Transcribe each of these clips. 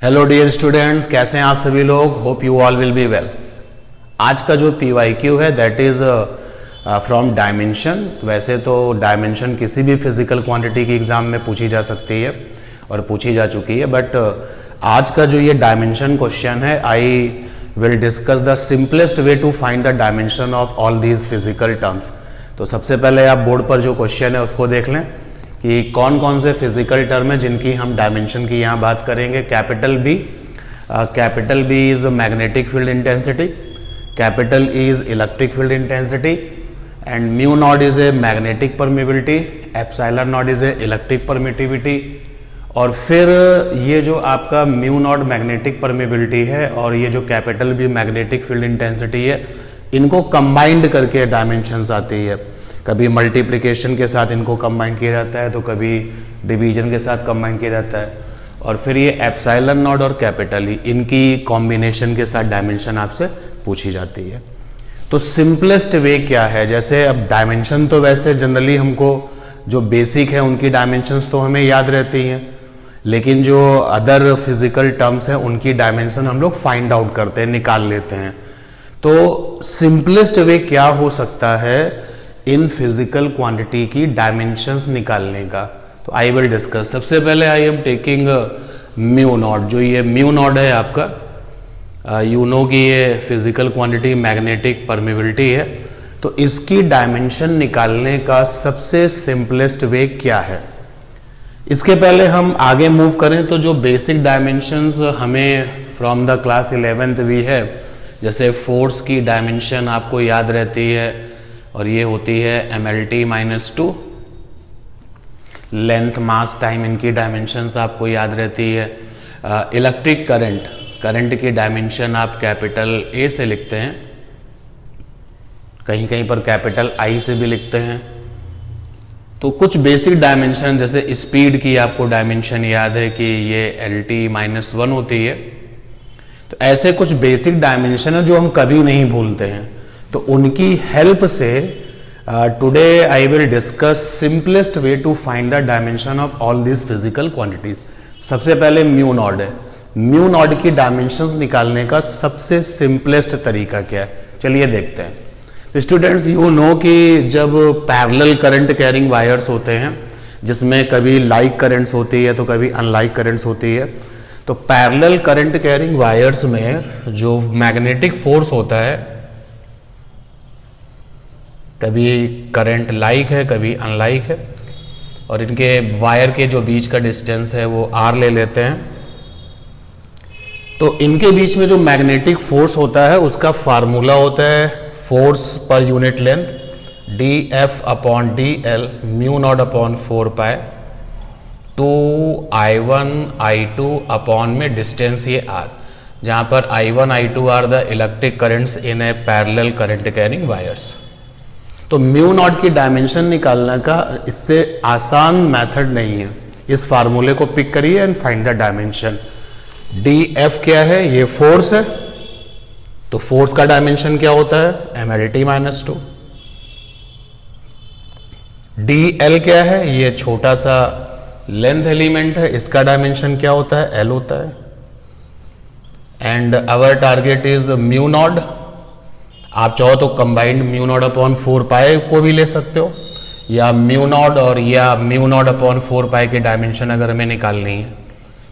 Hello dear students, कैसे हैं आप सभी लोग। Hope you all will be well. आज का जो PYQ है दैट इज फ्रॉम डायमेंशन। वैसे तो डायमेंशन किसी भी फिजिकल क्वांटिटी की एग्जाम में पूछी जा सकती है और पूछी जा चुकी है, बट आज का जो ये डायमेंशन क्वेश्चन है, I will discuss the simplest way to find the dimension of all these physical terms. तो सबसे पहले आप बोर्ड पर जो क्वेश्चन है उसको देख लें कि कौन कौन से फिजिकल टर्म है जिनकी हम डायमेंशन की यहाँ बात करेंगे। Capital B is magnetic field intensity, capital E is electric field intensity and mu naught is a magnetic permeability, epsilon naught is a electric permittivity. और फिर ये जो आपका म्यू नॉट मैग्नेटिक परमिबिलिटी है और ये जो capital B magnetic field intensity है, इनको कंबाइंड करके डायमेंशंस आती है। कभी मल्टीप्लिकेशन के साथ इनको कंबाइन किया जाता है तो कभी डिवीजन के साथ कंबाइन किया जाता है, और फिर ये एप्सिलॉन नॉट और कैपिटल ई, इनकी कॉम्बिनेशन के साथ डायमेंशन आपसे पूछी जाती है। तो सिंपलेस्ट वे क्या है, जैसे अब डायमेंशन तो वैसे जनरली हमको जो बेसिक है उनकी डायमेंशंस तो हमें याद रहती हैं, लेकिन जो अदर फिजिकल टर्म्स हैं उनकी डायमेंशन हम लोग फाइंड आउट करते हैं, निकाल लेते हैं। तो सिंपलेस्ट वे क्या हो सकता है इन फिजिकल क्वांटिटी की डायमेंशंस निकालने का, तो आई विल डिस्कस। सबसे पहले I am taking mu naught. जो ये म्यू नॉट है आपका, यू नो कि ये फिजिकल क्वांटिटी मैग्नेटिक परमिबिलिटी है, तो इसकी डायमेंशन निकालने का सबसे सिंपलेस्ट वे क्या है। इसके पहले हम आगे मूव करें तो जो बेसिक डायमेंशंस हमें फ्रॉम द क्लास 11th भी है, जैसे फोर्स की डायमेंशन आपको याद रहती है और ये होती है mLT-2। लेंथ, मास, टाइम, इनकी डायमेंशंस आपको याद रहती है। इलेक्ट्रिक करंट की डायमेंशन आप कैपिटल A से लिखते हैं, कहीं कहीं पर कैपिटल I से भी लिखते हैं। तो कुछ बेसिक डायमेंशन जैसे स्पीड की आपको डायमेंशन याद है कि ये LT-1 होती है। तो ऐसे कुछ बेसिक डायमेंशन है जो हम कभी नहीं भूलते हैं, तो उनकी हेल्प से today I will discuss simplest way to find the dimension of all this physical quantities. सबसे पहले म्यू नॉट है। म्यू नॉट की डायमेंशंस निकालने का सबसे सिंपलेस्ट तरीका क्या है, चलिए देखते हैं। तो स्टूडेंट्स, यू नो कि जब पैरेलल करंट कैरिंग वायर्स होते हैं, जिसमें कभी लाइक करंट्स होती है तो कभी अनलाइक करंट्स होती है, तो पैरेलल करंट कैरिंग वायर्स में जो मैग्नेटिक फोर्स होता है, कभी करंट लाइक है कभी अनलाइक है, और इनके वायर के जो बीच का डिस्टेंस है वो R ले लेते हैं। तो इनके बीच में जो मैग्नेटिक फोर्स होता है उसका फार्मूला होता है force per unit length dF/dL mu naught upon 4π 2I1 I2 upon में डिस्टेंस ये R, जहां पर I1 I2 are the electric currents in a parallel current carrying wires. तो म्यू नॉट की डायमेंशन निकालने का इससे आसान मेथड नहीं है। इस फार्मूले को पिक करिए and find the dimension. dF क्या है, ये फोर्स है, तो फोर्स का डायमेंशन क्या होता है mLT-2। dL क्या है, ये छोटा सा लेंथ एलिमेंट है, इसका डायमेंशन क्या होता है, L होता है। And our target is mu naught. आप चाहो तो कंबाइंड म्यू नॉट अपॉन 4π को भी ले सकते हो, या म्यू नॉट और या म्यू नॉट अपॉन 4π की डायमेंशन अगर हमें निकालनी है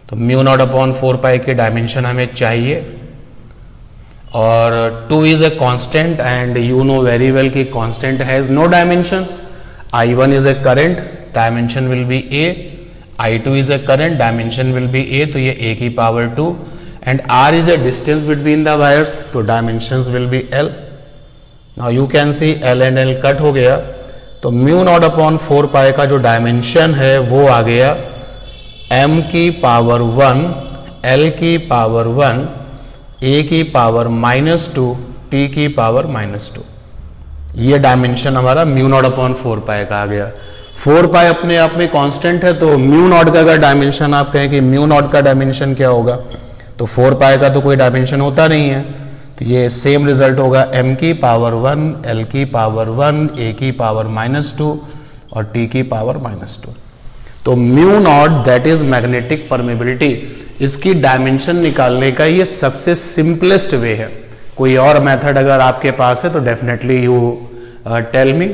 तो म्यू नॉट अपॉन 4π की डायमेंशन हमें चाहिए। और 2 is a constant and you know very well कि constant has no dimensions. I1 is a current, dimension will be A, I2 is a current, dimension will be A, तो ये A की power 2, and R is a distance between the wires, तो dimensions will be L। Now you can see L and L cut हो गया, तो mu naught upon 4π का जो dimension है वो आ गया m की पावर 1, L की पावर 1, A की पावर -2, T की पावर -2। ये डायमेंशन हमारा म्यू नॉट अपॉन 4π का आ गया। 4π अपने आप में कांस्टेंट है, तो म्यू नॉट का अगर डायमेंशन आप कहें कि म्यू नॉट का डायमेंशन क्या होगा, तो 4π का तो कोई डायमेंशन होता नहीं है, तो ये सेम रिजल्ट होगा m की पावर 1, L की पावर 1, A की पावर -2 और T की पावर -2। तो mu not that is magnetic permeability, इसकी डायमेंशन निकालने का ये सबसे सिंपलेस्ट वे है। कोई और मेथड अगर आपके पास है तो डेफिनेटली यू टेल मी।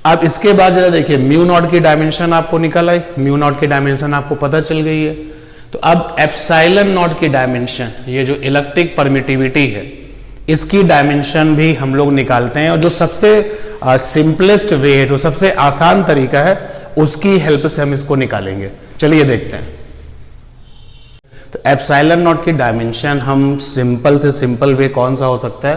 अब इसके बाद जरा देखिए, म्यू नॉट की डायमेंशन आपको निकल आई, म्यू नॉट की डायमेंशन आपको पता चल गई है। तो अब एप्सिलॉन नॉट की डायमेंशन, ये जो इलेक्ट्रिक परमिटिविटी है, इसकी डायमेंशन भी हम लोग निकालते हैं, और जो सबसे सिंपलेस्ट वे है, जो सबसे आसान तरीका है, उसकी हेल्प से हम इसको निकालेंगे। चलिए देखते हैं। तो एप्सिलॉन नॉट की डायमेंशन हम सिंपल से सिंपल वे कौन सा हो सकता है,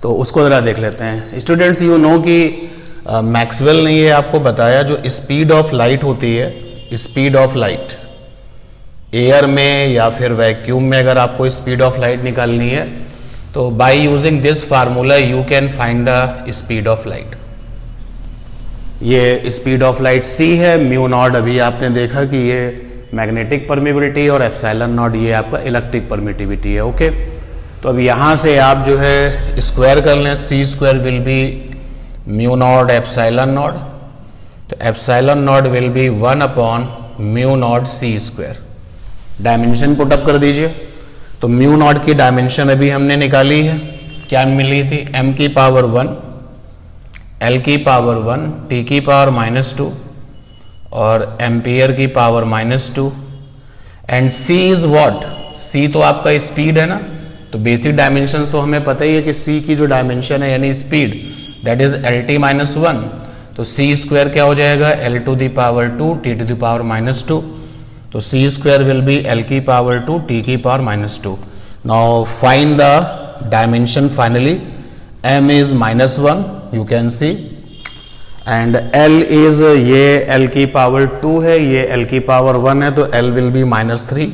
तो उसको जरा देख लेते हैं। स्टूडेंट्स, यू नो कि मैक्सवेल ने ये आपको बताया, जो स्पीड ऑफ लाइट होती है, स्पीड ऑफ लाइट एयर में या फिर वैक्यूम में अगर आपको स्पीड ऑफ लाइट निकालनी है, तो by using this formula you can find the speed of light. ये स्पीड ऑफ लाइट c है, म्यू नॉट अभी आपने देखा कि ये मैग्नेटिक परमिबिलिटी, और एप्सिलॉन नॉट ये आपका इलेक्ट्रिक परमिटिविटी है। ओके, तो अब यहां से आप जो है स्क्वायर कर लें, C square will be mu naught epsilon naught, तो epsilon naught will be 1 upon mu naught C square. Dimension put up कर दीजिए। तो म्यू नॉट की डायमेंशन अभी हमने निकाली है, क्या मिली थी, m की पावर 1, l की पावर 1, t की पावर -2 और एम्पियर की power -2, and c is what, c तो आपका स्पीड है ना। तो बेसिक डायमेंशन तो हमें पता ही है कि c की जो डायमेंशन है यानी स्पीड, दैट इज lt-1, तो c स्क्वायर क्या हो जाएगा, l to the power 2 t to the power -2, तो c square will be l की पावर 2 t की power -2। Now find the dimension finally, m is -1 you can see, and l is, ये l की power 2 है, ये l की power 1 है, तो l will be -3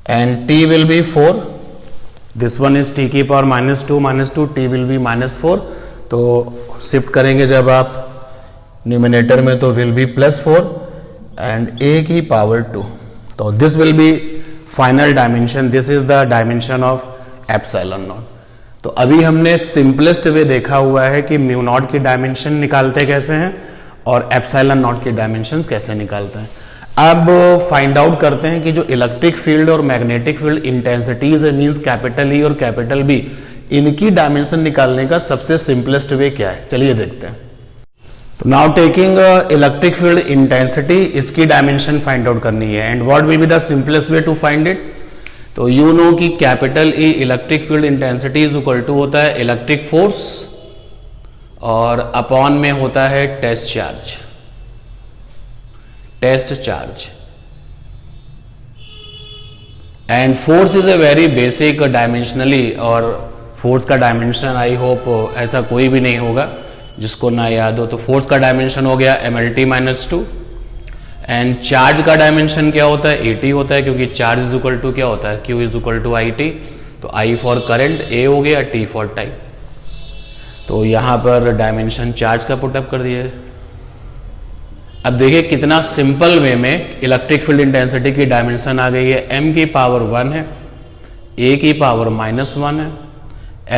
and t will be 4, this one is t की power -2 t will be -4, तो shift करेंगे जब आप न्यूमिनेटर में तो विल बी +4 एंड a की पावर 2, तो this will be final dimension, this is the dimension of epsilon naught. तो अभी हमने सिंपलेस्ट वे देखा हुआ है कि म्यू नॉट की डायमेंशन निकालते कैसे हैं और एप्सिलॉन नॉट की डायमेंशन कैसे निकालते हैं। अब फाइंड आउट करते हैं कि जो इलेक्ट्रिक फील्ड और मैग्नेटिक फील्ड इंटेंसिटीज है, मींस कैपिटल ई और कैपिटल बी, इनकी डायमेंशन निकालने का सबसे सिंपलेस्ट वे क्या है, चलिए देखते हैं। तो now taking electric field intensity, इसकी डायमेंशन फाइंड आउट करनी है, and what will be the simplest way to find it. तो यू नो कि capital E electric field intensity is equal to होता है इलेक्ट्रिक फोर्स, और अपॉन में होता है test charge, test charge, and force is a very basic dimensionally, और force का डायमेंशन आई होप ऐसा कोई भी नहीं होगा जिसको ना याद हो। तो फोर्स का डायमेंशन हो गया mlt-2, एंड चार्ज का डायमेंशन क्या होता है, at होता है, क्योंकि चार्ज इज इक्वल टू क्या होता है, q is equal to it, तो I फॉर करंट, a हो गया, t फॉर टाइम। तो यहां पर डायमेंशन चार्ज का पुटअप कर दिए। अब देखिए कितना सिंपल वे में इलेक्ट्रिक फील्ड इंटेंसिटी की डायमेंशन आ गई है। m की पावर 1 है, a की पावर -1 है,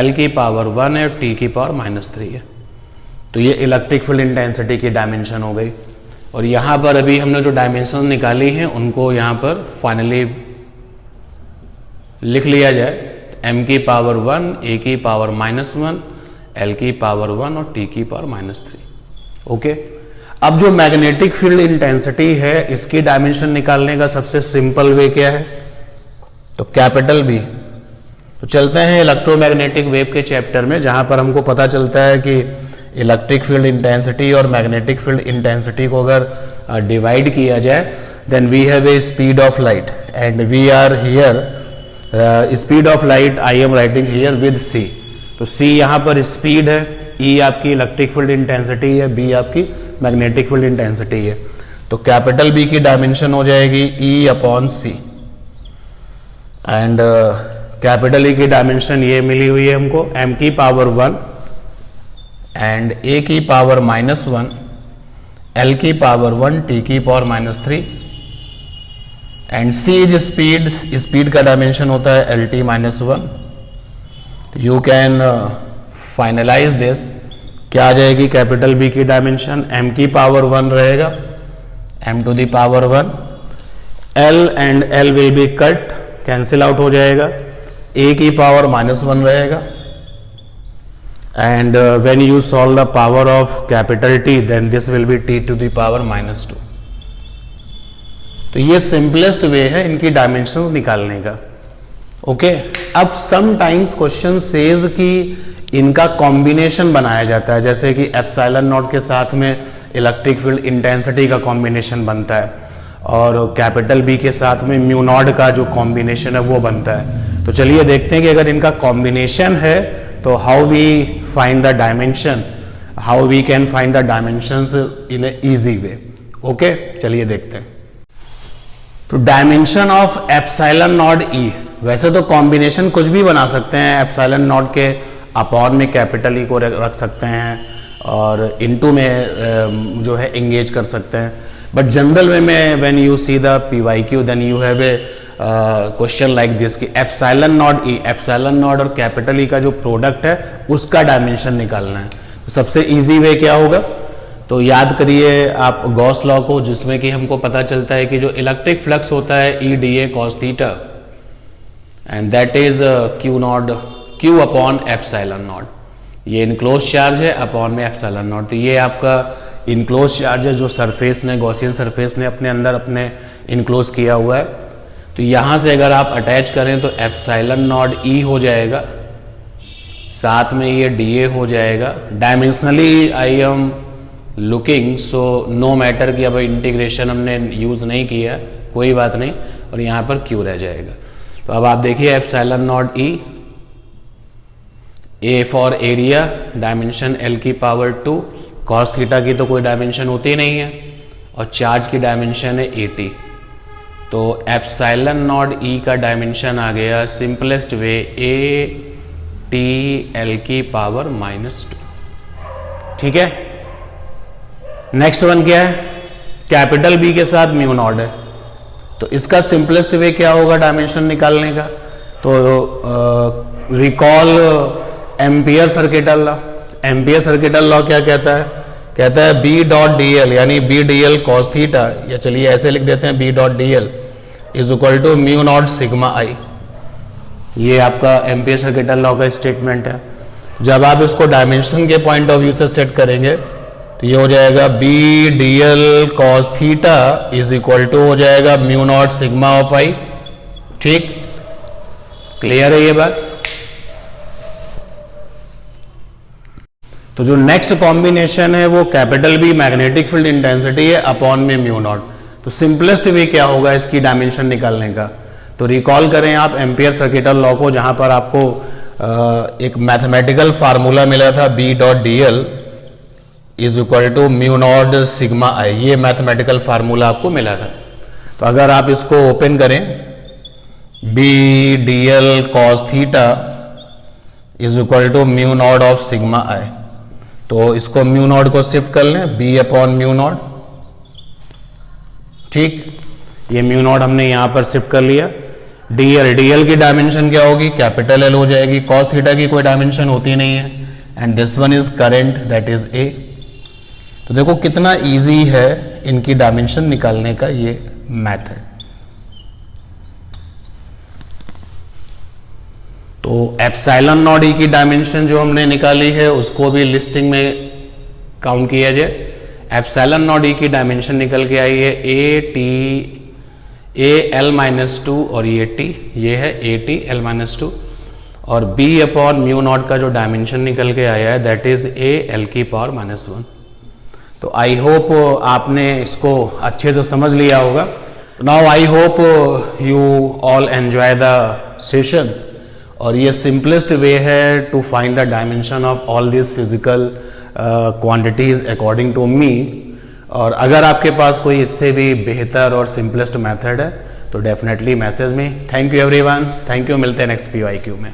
l की पावर 1 है, t की पावर -3 है। तो ये इलेक्ट्रिक फील्ड इंटेंसिटी की डायमेंशन हो गई, और यहां पर अभी हमने जो डायमेंशन निकाली हैं उनको यहां पर फाइनली लिख लिया जाए। m की पावर 1, a की पावर -1, l की पावर 1 और t की पावर -3। ओके, अब जो मैग्नेटिक फील्ड इंटेंसिटी है इसकी डायमेंशन निकालने का सबसे सिंपल वे क्या है, तो कैपिटल B। तो चलते हैं इलेक्ट्रोमैग्नेटिक वेव के चैप्टर में, जहां पर हमको पता चलता है कि इलेक्ट्रिक फील्ड इंटेंसिटी और मैग्नेटिक फील्ड इंटेंसिटी को अगर डिवाइड किया जाए, then we have a speed of light, and we are here speed of light I am writing here with c। तो c यहां पर स्पीड है, e आपकी इलेक्ट्रिक फील्ड इंटेंसिटी है, b आपकी मैग्नेटिक फील्ड इंटेंसिटी है। तो कैपिटल B की डायमेंशन हो जाएगी E/c, एंड कैपिटल E की डायमेंशन ये मिली हुई है हमको, m की पावर 1 एंड a की पावर -1, l की पावर 1, t की power -3, and c is speed, speed का डायमेंशन होता है lt-1। You can finalise this, क्या आ जाएगी कैपिटल B की डायमेंशन, m की पावर 1 रहेगा, m to the power 1, l and l will be cut, cancel out हो जाएगा, a की पावर -1 रहेगा, and when you solve the power of capital T then this will be t to the power -2. तो ये simplest way है इनकी dimensions निकालने का. ओके अब समटाइम्स क्वेश्चन सेज कि इनका कॉम्बिनेशन बनाया जाता है, जैसे कि एप्सिलॉन नॉट के साथ में इलेक्ट्रिक फील्ड इंटेंसिटी का कॉम्बिनेशन बनता है और कैपिटल बी के साथ में म्यू नॉट का जो कॉम्बिनेशन है वो बनता है. तो चलिए देखते हैं कि अगर इनका कॉम्बिनेशन है तो how we find the dimension, how we can find the dimensions in a easy way. Okay चलिए देखते हैं. तो dimension of epsilon naught E, वैसे तो कॉम्बिनेशन कुछ भी बना सकते हैं, एप्सिलॉन नॉट के अपॉन में कैपिटल ई को रख सकते हैं और इनटू में जो है एंगेज कर सकते हैं, बट जनरल वे में when you see the PYQ then you have a question like this कि epsilon naught E, epsilon naught और कैपिटल ई का जो प्रोडक्ट है उसका डायमेंशन निकालना है. तो सबसे इजी वे क्या होगा, तो याद करिए आप गॉस लॉ को, जिसमें कि हमको पता चलता है कि जो इलेक्ट्रिक फ्लक्स होता है E D A cos theta and that is Q not, Q upon epsilon not. ये इनक्लोज चार्ज है अपॉन में एप्सिलॉन नॉट. तो ये आपका इनक्लोज चार्ज है जो सरफेस ने, गॉसियन सरफेस ने अपने अंदर अपने इनक्लोज किया हुआ है. तो यहां से अगर आप अटैच करें तो एप्सिलॉन नॉट ई हो जाएगा, साथ में ये डी ए हो जाएगा. Dimensionally I am looking so no matter कि अब इंटीग्रेशन हमने यूज नहीं किया, कोई बात नहीं, और यहां पर क्यू रह जाएगा. तो अब आप देखिए epsilon naught E, A for area, dimension L की पावर 2, कॉस थीटा की तो कोई डायमेंशन होती नहीं है और चार्ज की डायमेंशन है 80. तो एप्सिलॉन नॉट ई का डायमेंशन आ गया simplest way A T L की पावर -2. ठीक है. नेक्स्ट वन क्या है, कैपिटल बी के साथ म्यू नॉट है. तो इसका सिंपलेस्ट वे क्या होगा डायमेंशन निकालने का, तो recall ampere circuital law. Ampere circuital law क्या कहता है, कहता है बी डॉट डी एल यानी B D L cos theta, या चलिए ऐसे लिख देते हैं B dot D L is equal to mu naught sigma I. ये आपका एम्पियर सर्किटल लॉ का स्टेटमेंट है. जब आप इसको डायमेंशन के पॉइंट ऑफ व्यू से सेट करेंगे तो ये हो जाएगा B D L cos theta is equal to हो जाएगा म्यू नॉट सिग्मा ऑफ आई. ठीक, क्लियर है ये बात. तो जो नेक्स्ट कॉम्बिनेशन है वो capital B magnetic field intensity है अपॉन में म्यू नॉट. तो सिंपलेस्ट वे क्या होगा इसकी डायमेंशन निकालने का, तो रिकॉल करें आप एम्पियर सर्किटल लॉ को, जहां पर आपको एक मैथमेटिकल फार्मूला मिला था B dot D L is equal to mu naught sigma I. ये मैथमेटिकल फार्मूला आपको मिला था. तो अगर आप इसको ओपन करें, B D L cos theta is equal to mu naught of sigma I, तो इसको म्यू नॉट को शिफ्ट कर लें बी अपॉन म्यू नॉट. ठीक, ये म्यू नॉट हमने यहां पर शिफ्ट कर लिया. डी एल की डायमेंशन क्या होगी, कैपिटल एल हो जाएगी, कॉस थीटा की कोई डायमेंशन होती नहीं है, and this one is current that is a. तो देखो कितना इजी है इनकी डायमेंशन निकालने का ये मेथड. तो एप्सिलॉन नॉट ई की डायमेंशन जो हमने निकाली है उसको भी लिस्टिंग में काउंट किया जाए. एप्सिलॉन नॉट ई की डायमेंशन निकल के आई है ए टी ए एल -2 और ये टी, ये है ए टी एल -2, और बी अपॉन म्यू नॉट का जो डायमेंशन निकल के आया है दैट इज ए एल की पावर -1. तो आई होप आपने इसको अच्छे से समझ लिया होगा. Now I hope you all enjoy the session. और ये सिंपलेस्ट वे है to find the dimension of all this physical quantities according to me. और अगर आपके पास कोई इससे भी बेहतर और सिंपलेस्ट मेथड है तो डेफिनेटली मैसेज में. Thank you everyone, thank you. मिलते हैं नेक्स्ट PYQ में.